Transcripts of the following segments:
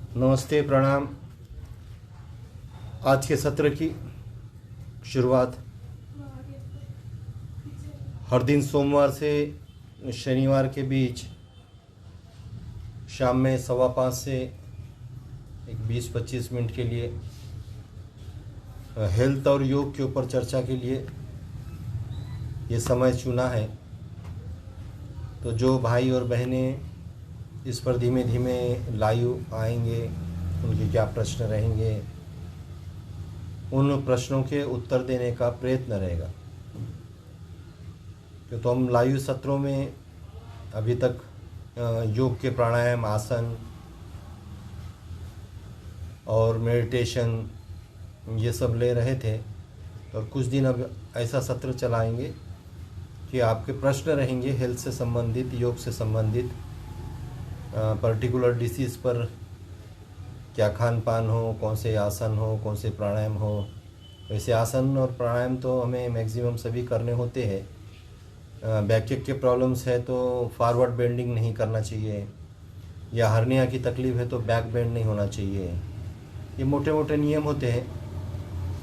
नमस्ते, प्रणाम। आज के सत्र की शुरुआत हर दिन सोमवार से शनिवार के बीच शाम में 5:15 से एक 20-25 मिनट के लिए हेल्थ और योग के ऊपर चर्चा के लिए ये समय चुना है। तो जो भाई और बहनें इस पर धीमे धीमे लाइव आएंगे, उनके क्या प्रश्न रहेंगे, उन प्रश्नों के उत्तर देने का प्रयत्न रहेगा। तो हम लाइव सत्रों में अभी तक योग के प्राणायाम, आसन और मेडिटेशन ये सब ले रहे थे। और कुछ दिन अब ऐसा सत्र चलाएंगे कि आपके प्रश्न रहेंगे हेल्थ से संबंधित, योग से संबंधित, पर्टिकुलर डिसीज़ पर क्या खान पान हो, कौन से आसन हो, कौन से प्राणायाम हो। वैसे आसन और प्राणायाम तो हमें मैक्सिमम सभी करने होते हैं। बैक के प्रॉब्लम्स है तो फॉरवर्ड बेंडिंग नहीं करना चाहिए, या हर्निया की तकलीफ़ है तो बैक बेंड नहीं होना चाहिए। ये मोटे मोटे नियम होते हैं।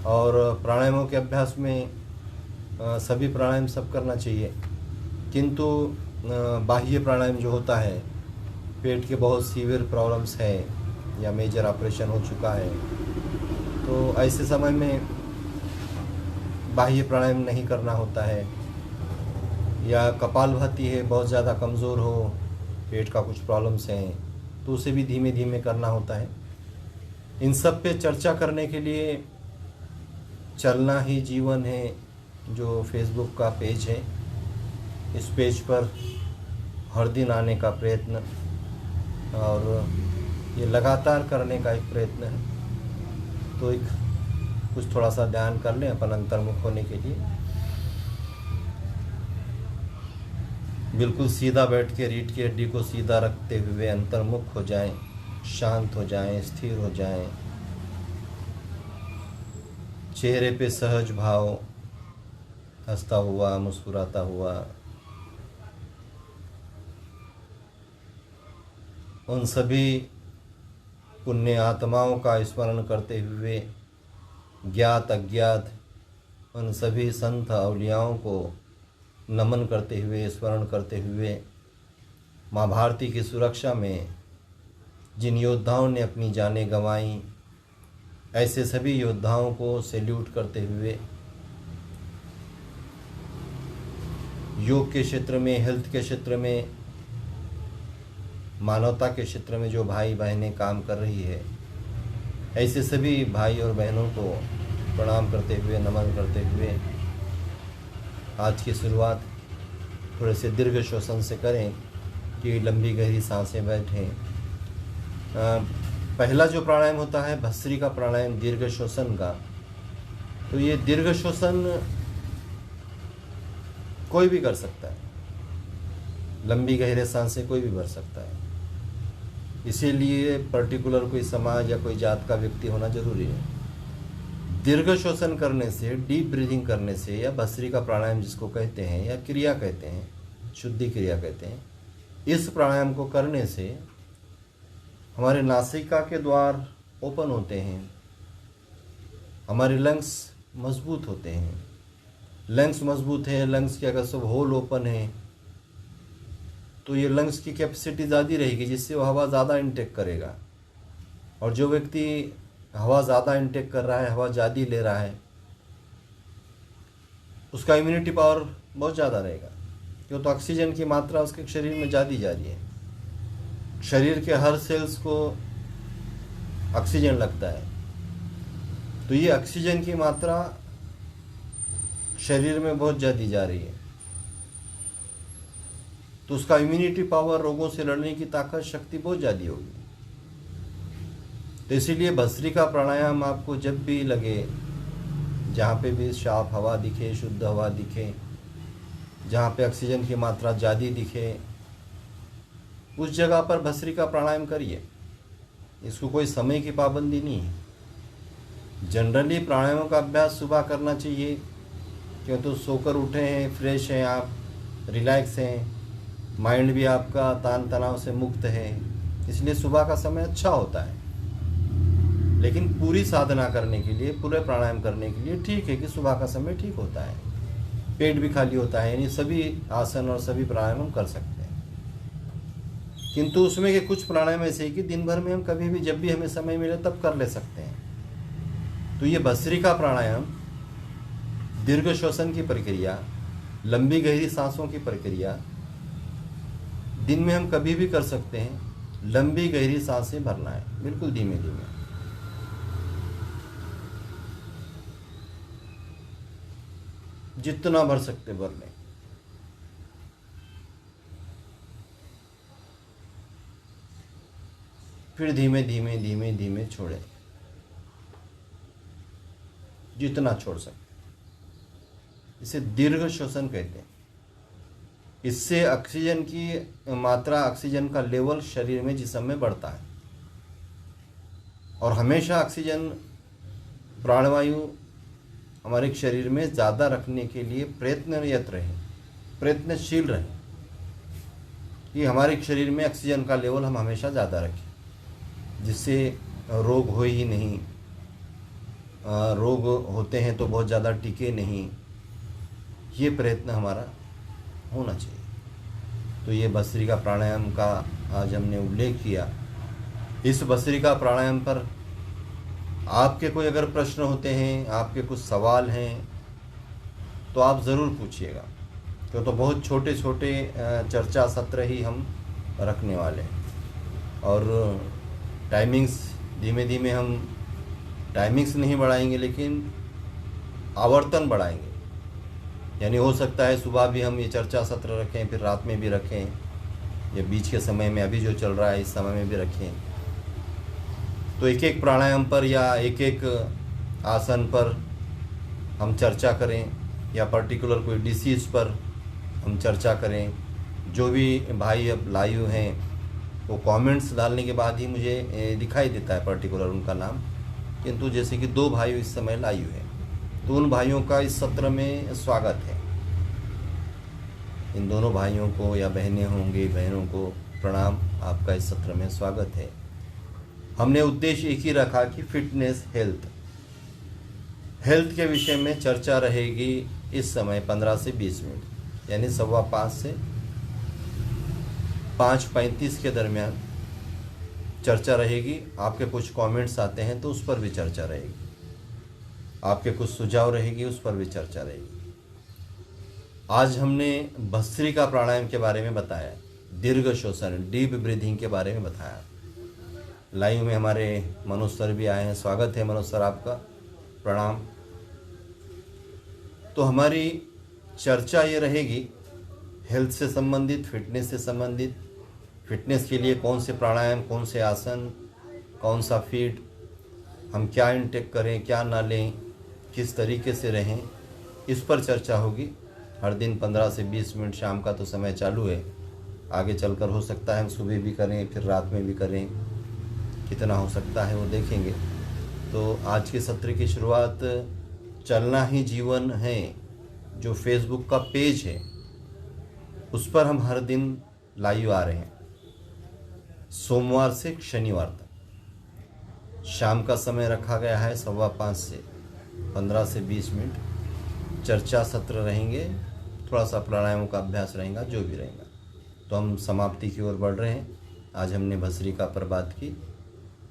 और प्राणायामों के अभ्यास में सभी प्राणायाम सब करना चाहिए, किंतु बाह्य प्राणायाम जो होता है, पेट के बहुत सीवियर प्रॉब्लम्स है या मेजर ऑपरेशन हो चुका है, तो ऐसे समय में बाह्य प्राणायाम नहीं करना होता है। या कपालभाति है, बहुत ज़्यादा कमज़ोर हो, पेट का कुछ प्रॉब्लम्स हैं, तो उसे भी धीमे धीमे करना होता है। इन सब पे चर्चा करने के लिए चलना ही जीवन है जो फेसबुक का पेज है, इस पेज पर हर दिन आने का प्रयत्न और ये लगातार करने का एक प्रयत्न है। तो एक कुछ थोड़ा सा ध्यान कर लें अपन अंतर्मुख होने के लिए। बिल्कुल सीधा बैठ के रीढ़ की हड्डी को सीधा रखते हुए अंतर्मुख हो जाएं, शांत हो जाएं, स्थिर हो जाएं। चेहरे पे सहज भाव, हंसता हुआ, मुस्कुराता हुआ, उन सभी पुण्य आत्माओं का स्मरण करते हुए, ज्ञात अज्ञात उन सभी संत अवलियाओं को नमन करते हुए, स्मरण करते हुए, माँ भारती की सुरक्षा में जिन योद्धाओं ने अपनी जानें गंवाई, ऐसे सभी योद्धाओं को सैल्यूट करते हुए, योग के क्षेत्र में, हेल्थ के क्षेत्र में, मानवता के क्षेत्र में जो भाई बहनें काम कर रही है, ऐसे सभी भाई और बहनों को प्रणाम करते हुए, नमन करते हुए आज की शुरुआत थोड़े से दीर्घ श्वसन से करें कि लंबी गहरी सांसें बैठें। पहला जो प्राणायाम होता है भस्त्रिका प्राणायाम, दीर्घ श्वसन का, तो ये दीर्घ श्वसन कोई भी कर सकता है, लंबी गहरे सांसें कोई भी भर सकता है। इसीलिए पर्टिकुलर कोई समाज या कोई जात का व्यक्ति होना जरूरी है। दीर्घ श्वसन करने से, डीप ब्रीदिंग करने से, या भस्त्रिका प्राणायाम जिसको कहते हैं, या क्रिया कहते हैं, शुद्धि क्रिया कहते हैं, इस प्राणायाम को करने से हमारे नासिका के द्वार ओपन होते हैं, हमारे लंग्स मजबूत होते हैं। लंग्स मजबूत है, लंग्स के अगर सब होल ओपन है तो ये लंग्स की कैपेसिटी ज़्यादा रहेगी, जिससे वो हवा ज़्यादा इंटेक करेगा। और जो व्यक्ति हवा ज़्यादा इंटेक कर रहा है, हवा ज़्यादा ले रहा है, उसका इम्यूनिटी पावर बहुत ज़्यादा रहेगा, क्यों तो ऑक्सीजन की मात्रा उसके शरीर में ज़्यादा जा रही है। शरीर के हर सेल्स को ऑक्सीजन लगता है, तो ये ऑक्सीजन की मात्रा शरीर में बहुत ज़्यादा जा रही है, तो उसका इम्यूनिटी पावर, रोगों से लड़ने की ताकत, शक्ति बहुत ज़्यादा होगी। तो इसीलिए भस्त्रिका प्राणायाम आपको जब भी लगे, जहाँ पे भी साफ हवा दिखे, शुद्ध हवा दिखे, जहाँ पे ऑक्सीजन की मात्रा ज़्यादा दिखे, उस जगह पर भस्त्रिका प्राणायाम करिए। इसको कोई समय की पाबंदी नहीं है। जनरली प्राणायामों का अभ्यास सुबह करना चाहिए, क्यों तो सोकर उठे हैं, फ्रेश हैं, आप रिलैक्स हैं, माइंड भी आपका तान तनाव से मुक्त है, इसलिए सुबह का समय अच्छा होता है। लेकिन पूरी साधना करने के लिए, पूरे प्राणायाम करने के लिए ठीक है कि सुबह का समय ठीक होता है, पेट भी खाली होता है, यानी सभी आसन और सभी प्राणायाम हम कर सकते हैं। किंतु उसमें के कुछ प्राणायाम ऐसे ही कि दिन भर में हम कभी भी, जब भी हमें समय मिले तब कर ले सकते हैं। तो ये भस्त्रिका प्राणायाम दीर्घ श्वसन की प्रक्रिया, लंबी गहरी सांसों की प्रक्रिया दिन में हम कभी भी कर सकते हैं। लंबी गहरी सांसें भरना है, बिल्कुल धीमे धीमे, जितना भर सकते भर लें। फिर धीमे धीमे धीमे धीमे छोड़ें, जितना छोड़ सकते। इसे दीर्घ श्वसन कहते हैं। इससे ऑक्सीजन की मात्रा, ऑक्सीजन का लेवल शरीर में जिस्म में बढ़ता है। और हमेशा ऑक्सीजन प्राणवायु हमारे शरीर में ज़्यादा रखने के लिए प्रयत्नरत रहें, प्रयत्नशील रहें कि हमारे शरीर में ऑक्सीजन का लेवल हम हमेशा ज़्यादा रखें, जिससे रोग हो ही नहीं। रोग होते हैं तो बहुत ज़्यादा टिके नहीं, ये प्रयत्न हमारा होना चाहिए। तो ये भस्त्रिका प्राणायाम का आज हमने उल्लेख किया। इस भस्त्रिका प्राणायाम पर आपके कोई अगर प्रश्न होते हैं, आपके कुछ सवाल हैं, तो आप ज़रूर पूछिएगा, क्यों तो बहुत छोटे छोटे चर्चा सत्र ही हम रखने वाले हैं। और टाइमिंग्स धीमे धीमे हम टाइमिंग्स नहीं बढ़ाएंगे, लेकिन आवर्तन बढ़ाएंगे। यानी हो सकता है सुबह भी हम ये चर्चा सत्र रखें, फिर रात में भी रखें, या बीच के समय में अभी जो चल रहा है इस समय में भी रखें। तो एक एक प्राणायाम पर या एक एक आसन पर हम चर्चा करें, या पर्टिकुलर कोई डिसीज़ पर हम चर्चा करें। जो भी भाई अब लाइव हैं वो कमेंट्स डालने के बाद ही मुझे दिखाई देता है पर्टिकुलर उनका नाम, किंतु जैसे कि 2 भाई इस समय लाइव हैं, तो उन भाइयों का इस सत्र में स्वागत है। इन दोनों भाइयों को या बहनें होंगी, बहनों को प्रणाम, आपका इस सत्र में स्वागत है। हमने उद्देश्य एक ही रखा कि फिटनेस, हेल्थ के विषय में चर्चा रहेगी इस समय 15 से 20 मिनट, यानी 5:15 से 5:35 के दरमियान चर्चा रहेगी। आपके कुछ कमेंट्स आते हैं तो उस पर भी चर्चा रहेगी, आपके कुछ सुझाव रहेगी, उस पर भी चर्चा रहेगी। आज हमने भस्त्रिका प्राणायाम के बारे में बताया, दीर्घ श्वसन, डीप ब्रीथिंग के बारे में बताया। लाइव में हमारे मनोज सर भी आए हैं, स्वागत है मनोज सर आपका, प्रणाम। तो हमारी चर्चा ये रहेगी हेल्थ से संबंधित, फिटनेस से संबंधित। फिटनेस के लिए कौन से प्राणायाम, कौन से आसन, कौन सा फीड, हम क्या इनटेक करें, क्या ना लें, किस तरीके से रहें, इस पर चर्चा होगी। हर दिन 15 से 20 मिनट, शाम का तो समय चालू है, आगे चलकर हो सकता है हम सुबह भी करें, फिर रात में भी करें, कितना हो सकता है वो देखेंगे। तो आज के सत्र की शुरुआत चलना ही जीवन है, जो फेसबुक का पेज है उस पर हम हर दिन लाइव आ रहे हैं, सोमवार से शनिवार तक। शाम का समय रखा गया है 5:15 से 15 से 20 मिनट चर्चा सत्र रहेंगे, थोड़ा सा प्राणायामों का अभ्यास रहेगा, जो भी रहेगा। तो हम समाप्ति की ओर बढ़ रहे हैं। आज हमने भस्त्रिका पर बात की।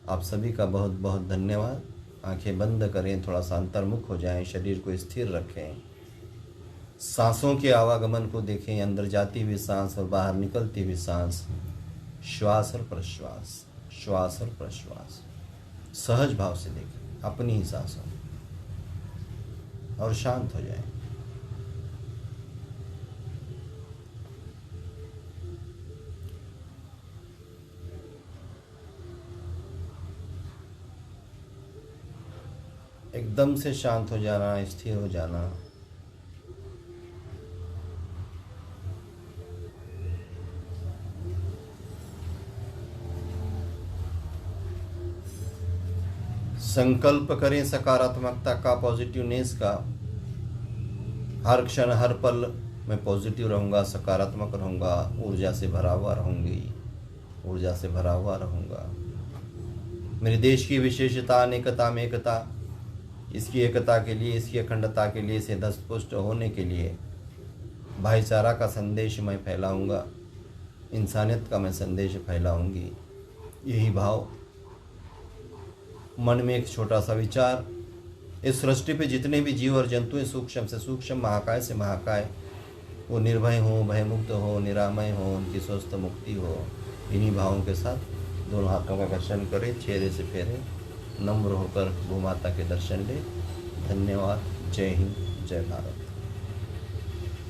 आप सभी का बहुत बहुत धन्यवाद। आंखें बंद करें, थोड़ा सा अंतर्मुख हो जाएं, शरीर को स्थिर रखें, सांसों के आवागमन को देखें, अंदर जाती हुई सांस और बाहर निकलती हुई सांस, श्वास और प्रश्वास, श्वास और प्रश्वास सहज भाव से देखें अपनी ही सांसों, और शांत हो जाएं। एकदम से शांत हो जाना, स्थिर हो जाना। संकल्प करें सकारात्मकता का, पॉजिटिवनेस का। हर क्षण, हर पल मैं पॉजिटिव रहूँगा, सकारात्मक रहूँगा, ऊर्जा से भरा हुआ रहूँगी, ऊर्जा से भरा हुआ रहूँगा। मेरे देश की विशेषता, अनेकता में एकता, इसकी एकता के लिए, इसकी अखंडता के लिए, इसे दस्तपुष्ट होने के लिए भाईचारा का संदेश मैं फैलाऊंगा, इंसानियत का मैं संदेश फैलाऊंगी। यही भाव मन में एक छोटा सा विचार, इस सृष्टि पे जितने भी जीव और जंतु हैं, सूक्ष्म से सूक्ष्म, महाकाय से महाकाय, वो निर्भय हो, भयमुक्त हो, निरामय हो, उनकी स्वस्थ मुक्ति हो। इन्हीं भावों के साथ दोनों हाथों का घर्षण करें, चेहरे से फेरे, नम्र होकर भूमाता के दर्शन ले। धन्यवाद। जय हिंद, जय भारत।